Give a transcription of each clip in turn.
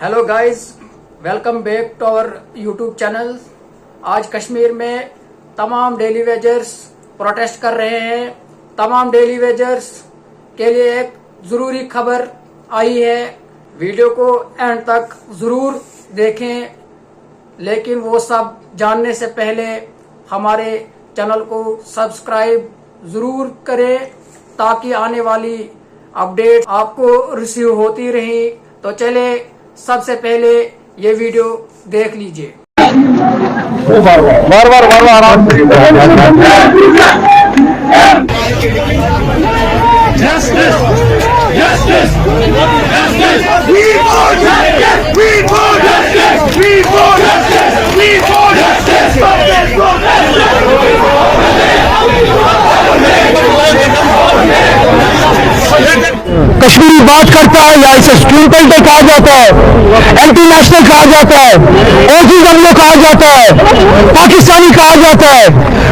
Hello guys, welcome back to our YouTube channel. आज कश्मीर में तमाम डेली वेजर्स प्रोटेस्ट कर रहे हैं। तमाम डेली वेजर्स के लिए एक ज़रूरी खबर आई है। वीडियो को एंड तक ज़रूर देखें, लेकिन वो सब जानने से पहले हमारे चैनल को सब्सक्राइब ज़रूर करें ताकि आने वाली अपडेट आपको रिसीव होती रही। तो चले सबसे पहले ये वीडियो देख लीजिए। बार बार आराम से कश्मीरी बात करता है या इसे स्क्रीन पेंटर कहा जाता है, एंटी नेशनल कहा जाता है, ओजी जंगलों कहा जाता है, पाकिस्तानी कहा जाता है।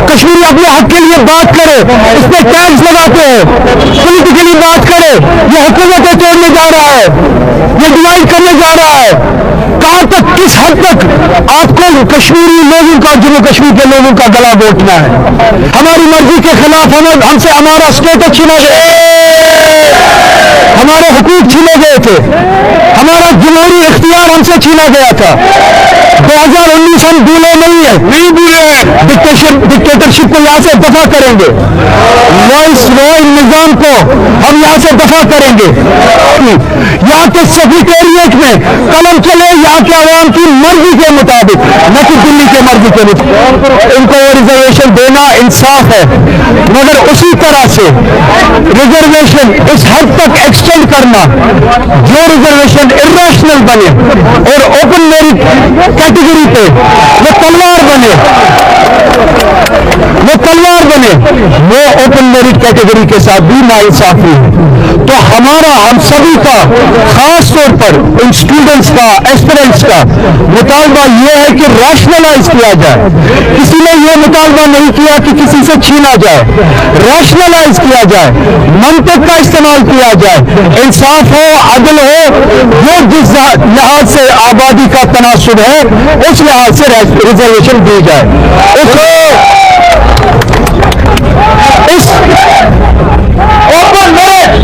कश्मीरी अपने हक के लिए बात करे, इस पर टैक्स लगाते हैं, पॉलिटिकली बात करे, ये हुकूमतें तोड़ने जा रहा है, ये डिवाइड करने जा रहा है। कहां तक, किस हद तक आपको कश्मीरी लोगों का, जम्मू कश्मीर के लोगों का गला घोटना है? हमारी मर्जी के खिलाफ हमसे हमारा स्टेटस छीना गया, हमारे हुकूक छीने गए थे, हमारा जमहूरी इख्तियार हमसे छीना गया था। 2019 हम भूले नहीं है, नहीं भूले हैं। डिक्टेटरशिप को यहाँ से दफा करेंगे, निजाम को हम यहाँ से दफा करेंगे। यहाँ के सेक्रेटेरिएट में कलम चले यहाँ के अवाम की मर्जी के मुताबिक, न कि दिल्ली के मर्जी के मुताबिक। इनको रिजर्वेशन देना इंसाफ है, मगर उसी तरह से रिजर्वेशन इस हद तक एक्सटेंड करना जो रिजर्वेशन इर्रेशनल बने और ओपन मेरिट कैटेगरी पे वो तलवार बने, वो ओपन मेरिट कैटेगरी के साथ भी नाइंसाफी है। तो हमारा, हम सभी का, खास तौर पर इन स्टूडेंट्स का, एस्पिरेंट्स का मुतालबा यह है कि रैशनलाइज किया जाए। किसी ने यह मुतालबा नहीं किया कि किसी से छीना जाए, रैशनलाइज किया जाए, मंतक का इस्तेमाल किया जाए, इंसाफ हो, अदल हो, जो जिस लिहाज से आबादी का तनासुब है उस लिहाज से रिजर्वेशन दी जाए।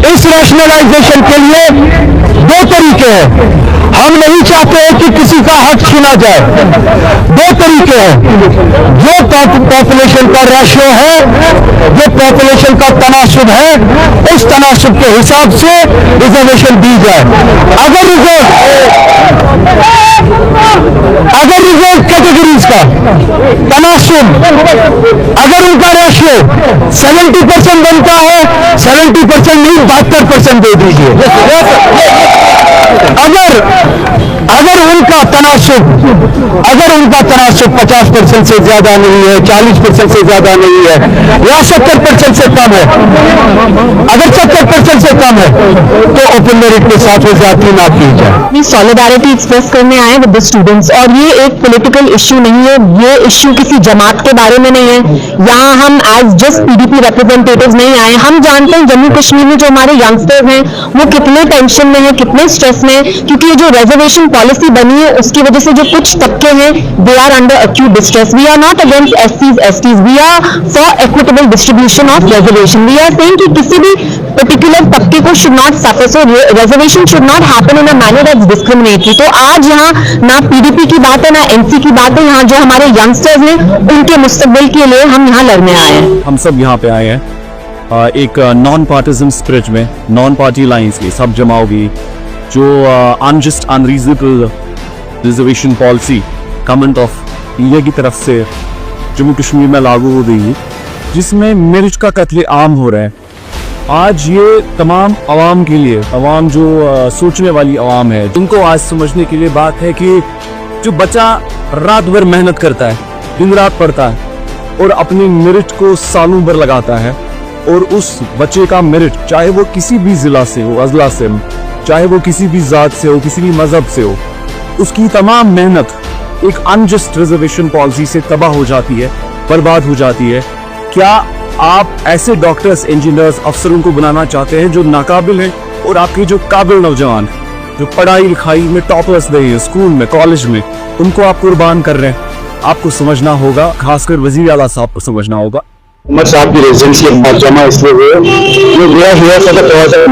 इस रैशनलाइजेशन के लिए दो तरीके हैं। हम नहीं चाहते कि किसी का हक छीना जाए। दो तरीके हैं, जो पॉपुलेशन का रेशियो है, जो पॉपुलेशन का तनासुब है, उस तनासुब के हिसाब से रिजर्वेशन दी जाए। अगर रिजर्व कैटेगरीज का तनासुब, अगर उनका रेशियो 70% बनता है, 70% नहीं 72% दे दीजिए। अगर उनका तनासुब 50% से ज्यादा नहीं है, 40% से ज्यादा नहीं है, या 70% से कम है, अगर 70% से कम है तो ओपन मेरिट के साथ ज्यादती ना की जाए। सॉलिडारिटी एक्सप्रेस करने आए विद द स्टूडेंट्स, और ये एक पॉलिटिकल इश्यू नहीं है, ये इश्यू किसी जमात के बारे में नहीं है। यहाँ हम एज जस्ट पीडीपी रिप्रेजेंटेटिव्स नहीं आए। हम जानते हैं जम्मू कश्मीर में जो हमारे यंगस्टर्स हैं वो कितने टेंशन में है, कितने स्ट्रेस में है, क्योंकि ये जो रिजर्वेशन पॉलिसी बनी है उसकी वजह से जो कुछ तबके हैं they are under acute distress. We are not against एससीज STs, we are for equitable distribution of reservation. We are saying कि किसी भी पर्टिकुलर तबके को should not suffer, so reservation should not happen in a manner that's discriminatory. तो आज यहाँ ना पीडीपी की बात है ना एनसी की बात है, यहाँ जो हमारे यंगस्टर्स हैं उनके मुस्तकबिल के लिए हम यहाँ लड़ने आए हैं। हम सब यहाँ पे आए हैं एक नॉन पार्टिजन स्पिरिट में, नॉन पार्टी लाइंस की सब जमा होगी। जो unjust unreasonable reservation policy government of India की तरफ से जम्मू कश्मीर में लागू हो गई है, जिसमें मेरिट का कत्ले आम हो रहा है। आज ये तमाम आवाम के लिए, आवाम जो सोचने वाली आवाम है, उनको आज समझने के लिए बात है कि जो बच्चा रात भर मेहनत करता है, दिन रात पढ़ता है और अपनी मेरिट को सालों भर लगाता है, और उस बच्चे का मेरिट चाहे वो किसी भी जिला से हो, अजला से, चाहे वो किसी भी जात से हो, किसी भी मजहब से हो, उसकी तमाम मेहनत एक अनजस्ट रिजर्वेशन पॉलिसी से तबाह हो जाती है, बर्बाद हो जाती है। क्या आप ऐसे डॉक्टर्स, इंजीनियर्स, अफसरों को बनाना चाहते हैं जो नाकाबिल हैं, और आपके जो काबिल नौजवान जो पढ़ाई लिखाई में टॉपर्स रहे हैं स्कूल में कॉलेज में, उनको आप कुर्बान कर रहे हैं। आपको समझना होगा, खासकर वजीर आला साहब को समझना होगा। उमर साहब की रेजिडेंसी जमा इसलिए हुए we are here for the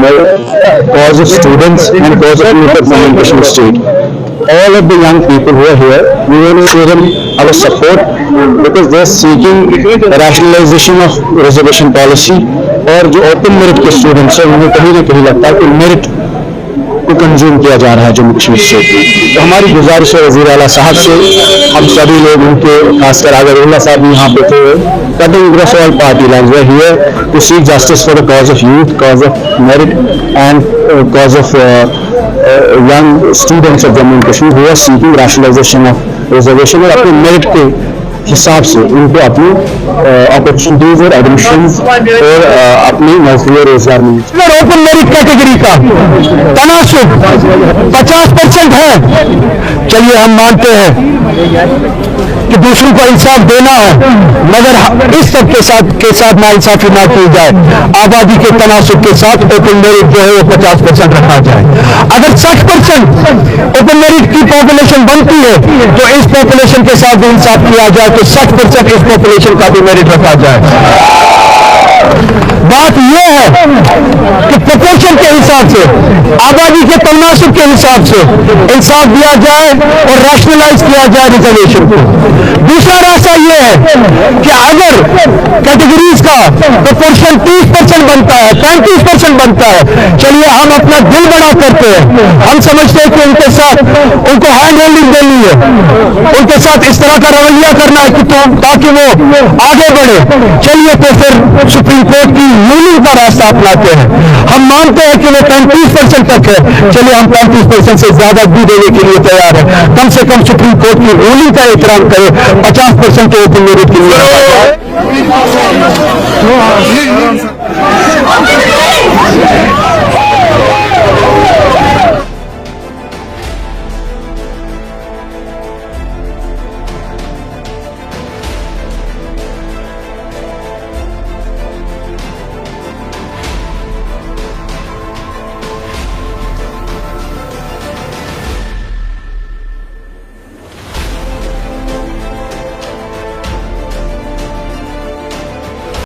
cause of students and cause of youth of Jammu and Kashmir state. All of the young people who are here, we want to show them our support because they are seeking rationalization of reservation policy. और जो open merit के students हैं उन्हें कहीं ना कहीं लगता है कि मेरिट को कंज्यूम किया जा रहा है जम्मू कश्मीर से। तो हमारी गुजारिश है वज़ीर आला साहब से, हम सभी लोग उनके, खासकर आगरउल्ला साहब यहाँ पे थे, cutting across all party lines. We are here to seek justice for the cause of youth, cause of merit, and cause of young students of Jammu and Kashmir who are seeking rationalization of reservation और अपने merit के हिसाब से उनको अपनी opportunities और admission और अपनी नौकरी और रोजगार मिले। ओपन मेरिट कैटेगरी का तनासुब 50% है। चलिए हम मानते हैं कि दूसरों को इंसाफ देना है, मगर इस सब के साथ नाइंसाफी ना की जाए। आबादी के तनासुब के साथ ओपन मेरिट जो है वो 50% रखा जाए। अगर 60% ओपन मेरिट की पॉपुलेशन बनती है तो इस पॉपुलेशन के साथ भी इंसाफ किया जाए, तो 60% इस पॉपुलेशन का भी मेरिट रखा जाए। बात यह है कि प्रोपोर्शन के हिसाब से, आबादी के तनासुब के हिसाब से इंसाफ दिया जाए और रैशनलाइज किया जाए रिजर्वेशन को। दूसरा रास्ता यह है कि अगर कैटेगरीज का प्रोपोर्शन 30% बनता है, 35% बनता है, चलिए हम अपना दिल बड़ा करते हैं, हम समझते हैं कि उनके साथ उनको हैंड होल्डिंग देनी है, उनके साथ इस तरह का रवैया करना है कि ताकि वो आगे बढ़े। चलिए तो फिर सुप्रीम कोर्ट की रूलिंग का रास्ता अपनाते हैं। हम मानते हैं कि वो 35% तक है, चलिए हम 35% से ज्यादा भी देने के लिए तैयार है। कम से कम सुप्रीम कोर्ट की रूलिंग का एहतराम करें, 50% के ओपन मेरिट के लिए